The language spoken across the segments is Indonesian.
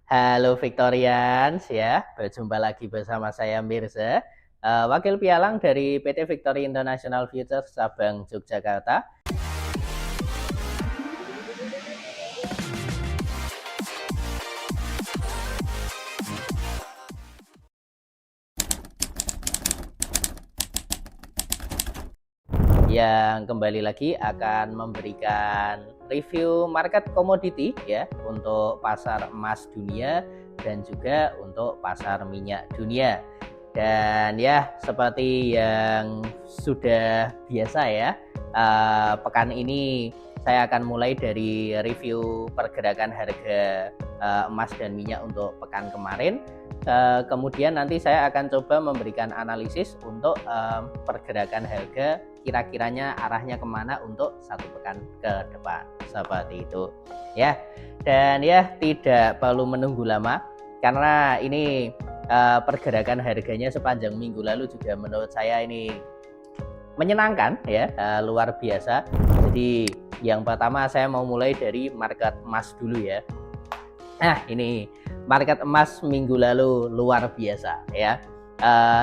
Halo Victorians ya, berjumpa lagi bersama saya Mirza, Wakil Pialang dari PT Victory International Futures Cabang Yogyakarta. Yang kembali lagi akan memberikan review market komoditi ya untuk pasar emas dunia dan juga untuk pasar minyak dunia. Dan ya seperti yang sudah biasa ya, pekan ini saya akan mulai dari review pergerakan harga emas dan minyak untuk pekan kemarin. Kemudian nanti saya akan coba memberikan analisis untuk pergerakan harga kira-kiranya arahnya kemana untuk satu pekan ke depan seperti itu ya. Dan ya tidak perlu menunggu lama karena ini pergerakan harganya sepanjang minggu lalu juga menurut saya ini menyenangkan ya, luar biasa. Jadi yang pertama saya mau mulai dari market emas dulu ya. Nah ini market emas minggu lalu luar biasa ya.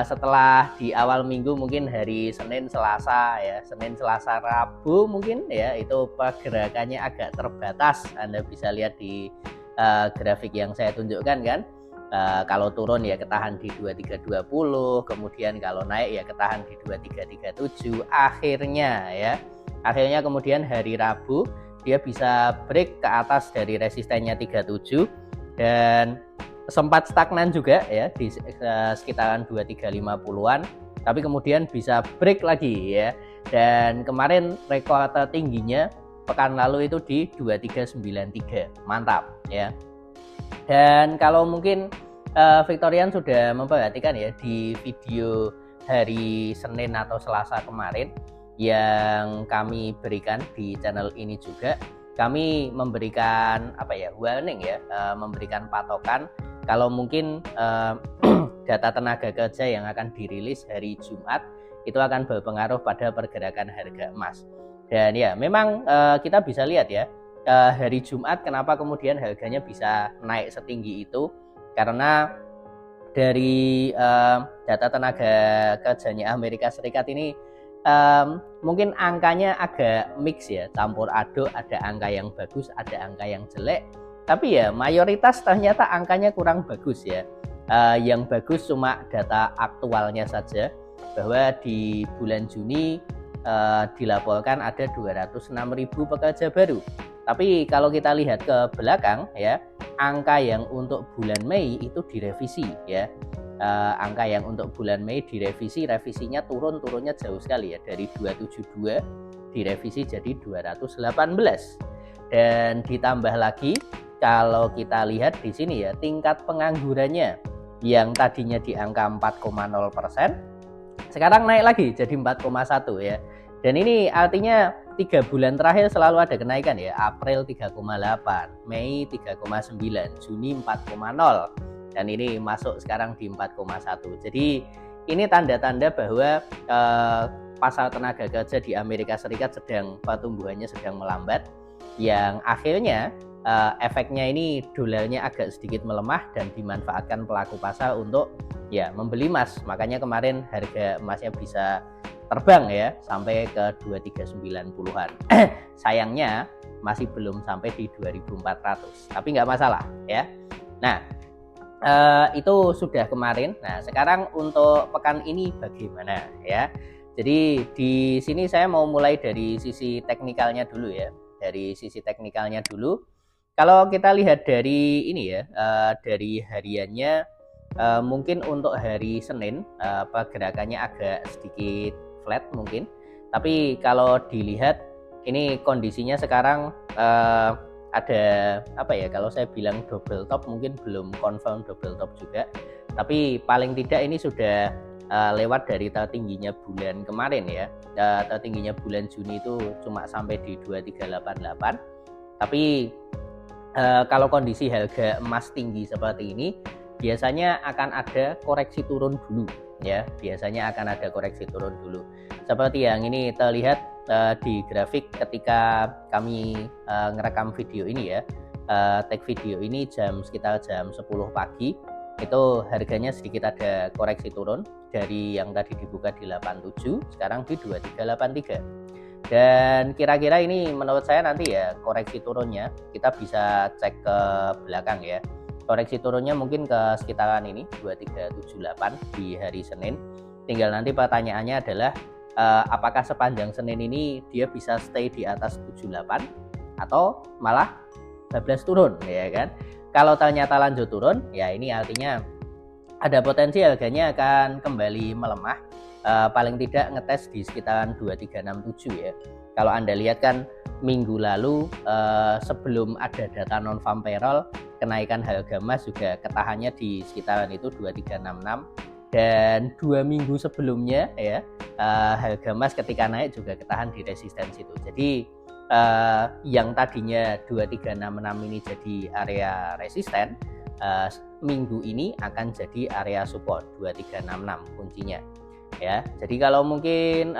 Setelah di awal minggu mungkin hari Senin, Selasa ya, Senin, Selasa, Rabu mungkin ya itu pergerakannya agak terbatas. Anda bisa lihat di grafik yang saya tunjukkan kan. Kalau turun ya ketahan di 2320, kemudian kalau naik ya ketahan di 2337. Akhirnya kemudian hari Rabu dia bisa break ke atas dari resistennya 37 dan sempat stagnan juga ya di sekitaran 2350-an, tapi kemudian bisa break lagi ya. Dan kemarin rekor tertingginya pekan lalu itu di 2393. Mantap ya. Dan kalau mungkin Victorian sudah memperhatikan ya di video hari Senin atau Selasa kemarin yang kami berikan di channel ini juga, kami memberikan warning ya, memberikan patokan kalau mungkin data tenaga kerja yang akan dirilis hari Jumat itu akan berpengaruh pada pergerakan harga emas. Dan ya memang kita bisa lihat ya, hari Jumat kenapa kemudian harganya bisa naik setinggi itu, karena dari data tenaga kerjanya Amerika Serikat ini mungkin angkanya agak mix ya, campur aduk, ada angka yang bagus, ada angka yang jelek. Tapi ya mayoritas ternyata angkanya kurang bagus ya. Yang bagus cuma data aktualnya saja, bahwa di bulan Juni dilaporkan ada 206.000 pekerja baru. Tapi kalau kita lihat ke belakang ya, angka yang untuk bulan Mei itu direvisi ya. Angka yang untuk bulan Mei revisinya turunnya jauh sekali ya, dari 272 direvisi jadi 218. Dan ditambah lagi kalau kita lihat di sini ya, tingkat penganggurannya yang tadinya di angka 4,0%, sekarang naik lagi jadi 4,1 ya. Dan ini artinya 3 bulan terakhir selalu ada kenaikan ya. April 3,8, Mei 3,9, Juni 4,0, dan ini masuk sekarang di 4,1. Jadi ini tanda-tanda bahwa pasar tenaga kerja di Amerika Serikat pertumbuhannya sedang melambat, yang akhirnya efeknya ini dolarnya agak sedikit melemah dan dimanfaatkan pelaku pasar untuk ya membeli emas. Makanya kemarin harga emasnya bisa terbang ya sampai ke 2390-an. Sayangnya masih belum sampai di 2400, tapi nggak masalah ya. Nah itu sudah kemarin. Nah sekarang untuk pekan ini bagaimana ya. Jadi di sini saya mau mulai dari sisi teknikalnya dulu ya. Dari sisi teknikalnya dulu, kalau kita lihat dari ini ya, dari hariannya, mungkin untuk hari Senin pergerakannya agak sedikit flat mungkin. Tapi kalau dilihat ini kondisinya sekarang ada kalau saya bilang double top, mungkin belum confirm double top juga. Tapi paling tidak ini sudah lewat dari tertingginya bulan kemarin ya. Tertingginya bulan Juni itu cuma sampai di 2388. Tapi kalau kondisi harga emas tinggi seperti ini, biasanya akan ada koreksi turun dulu ya. Biasanya akan ada koreksi turun dulu. Seperti yang ini terlihat di grafik ketika kami ngerekam video ini ya. take video ini sekitar jam 10 pagi. Itu harganya sedikit ada koreksi turun dari yang tadi dibuka di 87, sekarang di 2383. Dan kira-kira ini menurut saya nanti ya koreksi turunnya kita bisa cek ke belakang ya. Koreksi turunnya mungkin ke sekitaran ini 2378 di hari Senin. Tinggal nanti pertanyaannya adalah apakah sepanjang Senin ini dia bisa stay di atas 78 atau malah bablas turun ya kan. Kalau ternyata lanjut turun ya ini artinya ada potensi harganya akan kembali melemah, paling tidak ngetes di sekitaran 2367 ya. Kalau Anda lihat kan minggu lalu sebelum ada data non farm payroll, kenaikan harga emas juga ketahannya di sekitaran itu 2366, dan 2 minggu sebelumnya ya harga emas ketika naik juga ketahan di resistensi itu. Jadi yang tadinya 2366 ini jadi area resisten, minggu ini akan jadi area support 2366 kuncinya ya. Jadi kalau mungkin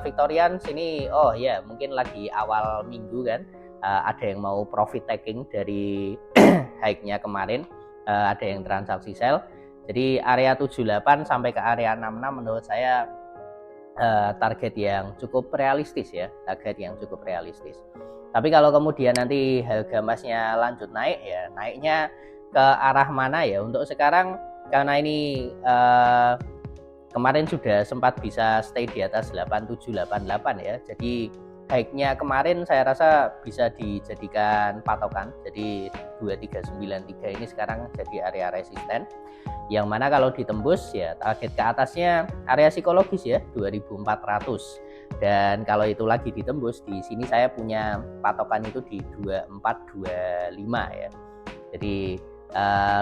Victorian sini mungkin lagi awal minggu kan, ada yang mau profit taking dari high-nya kemarin, ada yang transaksi sell. Jadi area 78 sampai ke area 66 menurut saya target yang cukup realistis ya, Tapi kalau kemudian nanti harga emasnya lanjut naik ya, naiknya ke arah mana ya? Untuk sekarang karena ini kemarin sudah sempat bisa stay di atas 8788 ya. Jadi high-nya kemarin saya rasa bisa dijadikan patokan. Jadi 2393 ini sekarang jadi area resisten, yang mana kalau ditembus ya target ke atasnya area psikologis ya 2400. Dan kalau itu lagi ditembus, di sini saya punya patokan itu di 2425 ya. Jadi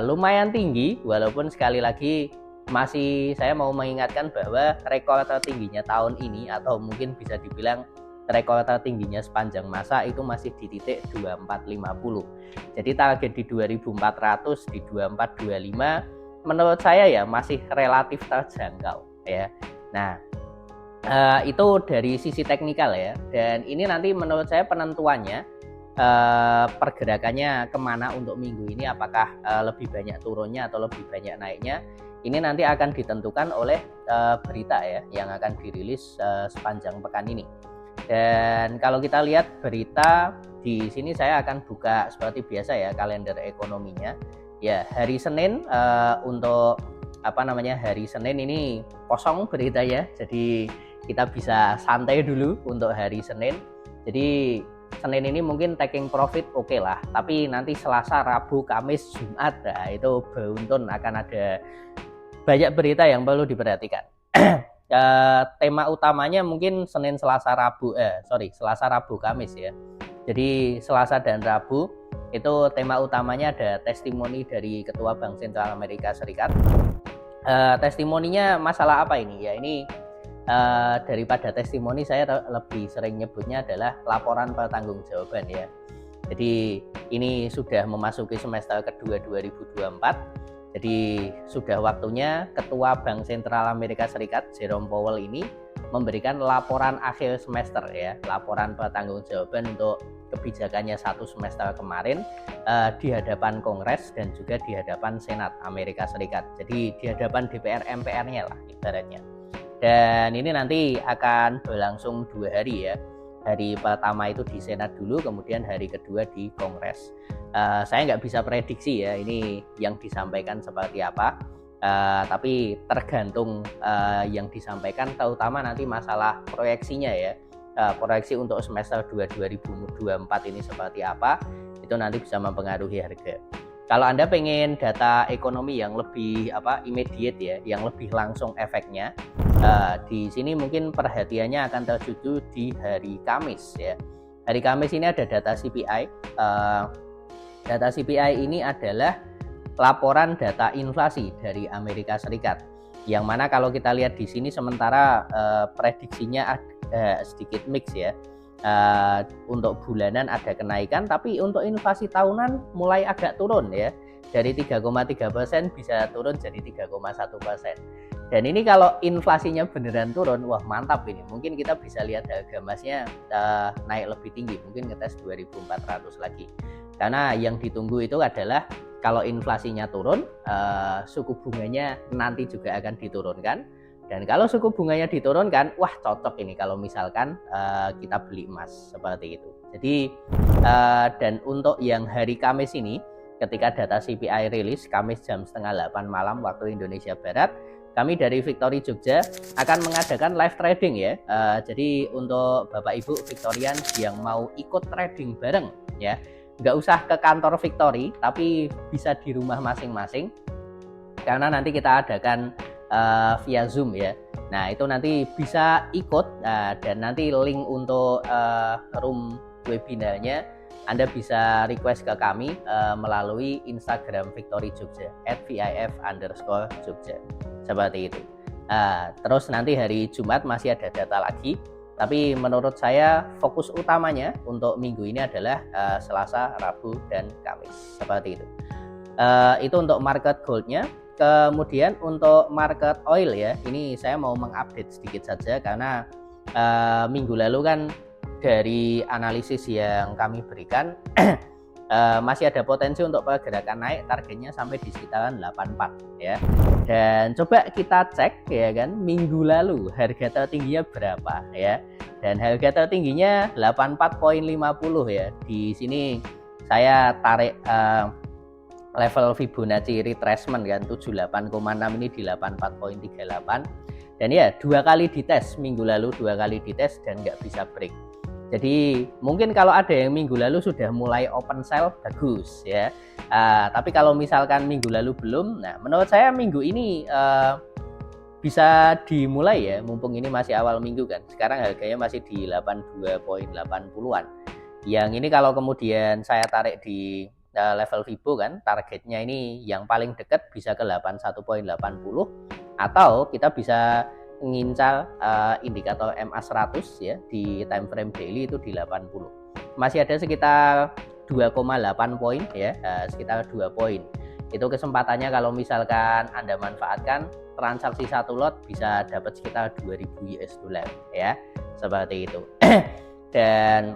lumayan tinggi, walaupun sekali lagi masih saya mau mengingatkan bahwa rekor tertingginya tahun ini atau mungkin bisa dibilang rekor tertingginya sepanjang masa itu masih di titik 2450. Jadi target di 2400, di 2425 menurut saya ya masih relatif terjangkau ya. Nah, itu dari sisi teknikal ya. Dan ini nanti menurut saya penentuannya pergerakannya kemana untuk minggu ini, apakah lebih banyak turunnya atau lebih banyak naiknya, ini nanti akan ditentukan oleh berita ya yang akan dirilis sepanjang pekan ini. Dan kalau kita lihat berita di sini, saya akan buka seperti biasa ya kalender ekonominya. Ya, hari Senin untuk hari Senin ini kosong berita ya. Jadi kita bisa santai dulu untuk hari Senin. Jadi Senin ini mungkin taking profit oke lah, tapi nanti Selasa, Rabu, Kamis, Jumat itu beruntun akan ada banyak berita yang perlu diperhatikan. Tema utamanya mungkin Senin, Selasa, Rabu, Kamis ya. Jadi Selasa dan Rabu itu tema utamanya ada testimoni dari Ketua Bank Sentral Amerika Serikat. Testimoninya masalah apa ini? Ya ini daripada testimoni saya lebih sering nyebutnya adalah laporan pertanggungjawaban ya. Jadi ini sudah memasuki semester kedua 2024. Jadi sudah waktunya Ketua Bank Sentral Amerika Serikat Jerome Powell ini memberikan laporan akhir semester ya, laporan pertanggungjawaban untuk kebijakannya satu semester kemarin di hadapan Kongres dan juga di hadapan Senat Amerika Serikat. Jadi di hadapan DPR MPR-nya lah ibaratnya. Dan ini nanti akan berlangsung 2 hari ya. Hari pertama itu di Senat dulu, kemudian hari kedua di Kongres. Saya nggak bisa prediksi ya ini yang disampaikan seperti apa, tapi tergantung yang disampaikan, terutama nanti masalah proyeksinya ya. Proyeksi untuk semester 2 2024 ini seperti apa, itu nanti bisa mempengaruhi harga. Kalau Anda pengen data ekonomi yang lebih immediate ya, yang lebih langsung efeknya, di sini mungkin perhatiannya akan tertuju di hari Kamis ya. Hari Kamis ini ada data CPI. Data CPI ini adalah laporan data inflasi dari Amerika Serikat. Yang mana kalau kita lihat di sini sementara prediksinya ada sedikit mix ya. Untuk bulanan ada kenaikan, tapi untuk inflasi tahunan mulai agak turun ya, dari 3,3% bisa turun jadi 3,1%. Dan ini kalau inflasinya beneran turun, wah mantap ini. Mungkin kita bisa lihat harga emasnya naik lebih tinggi, mungkin ngetes 2400 lagi. karena yang ditunggu itu adalah kalau inflasinya turun, suku bunganya nanti juga akan diturunkan. Dan kalau suku bunganya diturunkan, wah cocok ini kalau misalkan kita beli emas seperti itu. Jadi dan untuk yang hari Kamis ini, ketika data CPI rilis Kamis jam 7:30 malam waktu Indonesia Barat, kami dari Victory Jogja akan mengadakan live trading ya. Jadi untuk Bapak Ibu Victorian yang mau ikut trading bareng ya, nggak usah ke kantor Victory, tapi bisa di rumah masing-masing. Karena nanti kita adakan via Zoom ya. Nah itu nanti bisa ikut dan nanti link untuk room webinarnya Anda bisa request ke kami melalui Instagram Victory Jogja @vif_Jogja seperti itu. Terus nanti hari Jumat masih ada data lagi, tapi menurut saya fokus utamanya untuk minggu ini adalah Selasa, Rabu, dan Kamis seperti itu. Itu untuk market goldnya. Kemudian untuk market oil ya, ini saya mau mengupdate sedikit saja karena minggu lalu kan dari analisis yang kami berikan masih ada potensi untuk pergerakan naik, targetnya sampai di sekitaran 84 ya. Dan coba kita cek ya kan, minggu lalu harga tertingginya berapa ya. Dan harga tertingginya 84.50 ya. Di sini saya tarik level Fibonacci retracement kan 78,6 ini di 84.38, dan ya 2 kali dites minggu lalu, 2 kali dites dan nggak bisa break. Jadi mungkin kalau ada yang minggu lalu sudah mulai open sell bagus ya, tapi kalau misalkan minggu lalu belum, nah menurut saya minggu ini bisa dimulai ya, mumpung ini masih awal minggu kan. Sekarang harganya masih di 82.80-an. Yang ini kalau kemudian saya tarik di level Fibo kan, targetnya ini yang paling dekat bisa ke 81.80, atau kita bisa mengincar indikator MA100 ya di time frame daily itu di 80. Masih ada sekitar 2,8 poin ya, sekitar 2 poin. Itu kesempatannya kalau misalkan Anda manfaatkan transaksi satu lot bisa dapat sekitar 2000 US dollar ya, seperti itu. Dan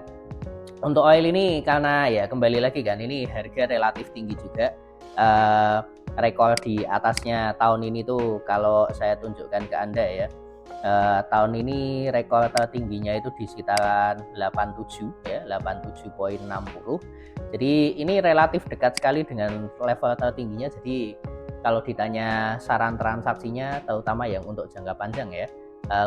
untuk oil ini karena ya kembali lagi kan, ini harga relatif tinggi juga, rekor di atasnya tahun ini tuh kalau saya tunjukkan ke Anda ya, tahun ini rekor tertingginya itu di sekitaran 87 ya, 87.60. Jadi ini relatif dekat sekali dengan level tertingginya. Jadi kalau ditanya saran transaksinya terutama yang untuk jangka panjang ya,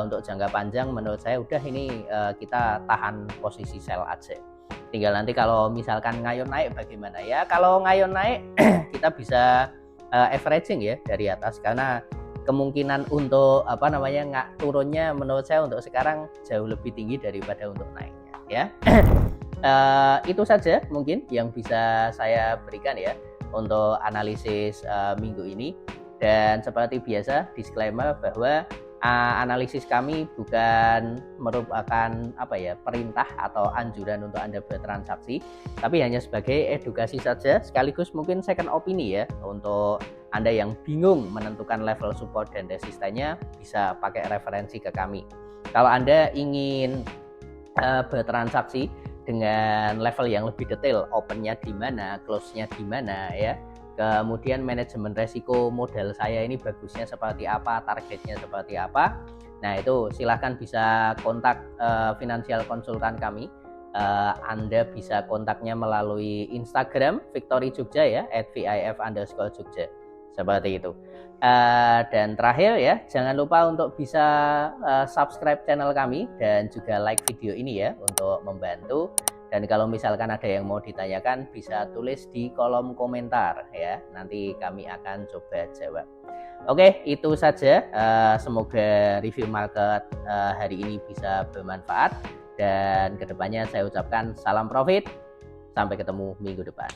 untuk jangka panjang menurut saya udah ini kita tahan posisi sell aja. Tinggal nanti kalau misalkan ngayon naik bagaimana ya. Kalau ngayon naik kita bisa averaging ya dari atas, karena kemungkinan untuk nggak turunnya menurut saya untuk sekarang jauh lebih tinggi daripada untuk naiknya ya. Itu saja mungkin yang bisa saya berikan ya untuk analisis minggu ini. Dan seperti biasa disclaimer bahwa analisis kami bukan merupakan perintah atau anjuran untuk Anda bertransaksi, tapi hanya sebagai edukasi saja, sekaligus mungkin second opini ya, untuk Anda yang bingung menentukan level support dan resistennya bisa pakai referensi ke kami. Kalau Anda ingin bertransaksi dengan level yang lebih detail, opennya di mana, close-nya di mana ya, kemudian manajemen resiko modal saya ini bagusnya seperti apa, targetnya seperti apa. Nah itu silahkan bisa kontak financial konsultan kami. Anda bisa kontaknya melalui Instagram Victory Jogja ya, @vif_Jogja seperti itu. Dan terakhir ya, jangan lupa untuk bisa subscribe channel kami dan juga like video ini ya untuk membantu. Dan kalau misalkan ada yang mau ditanyakan bisa tulis di kolom komentar ya, nanti kami akan coba jawab. Oke, itu saja. Semoga review market hari ini bisa bermanfaat, dan kedepannya saya ucapkan salam profit. Sampai ketemu minggu depan.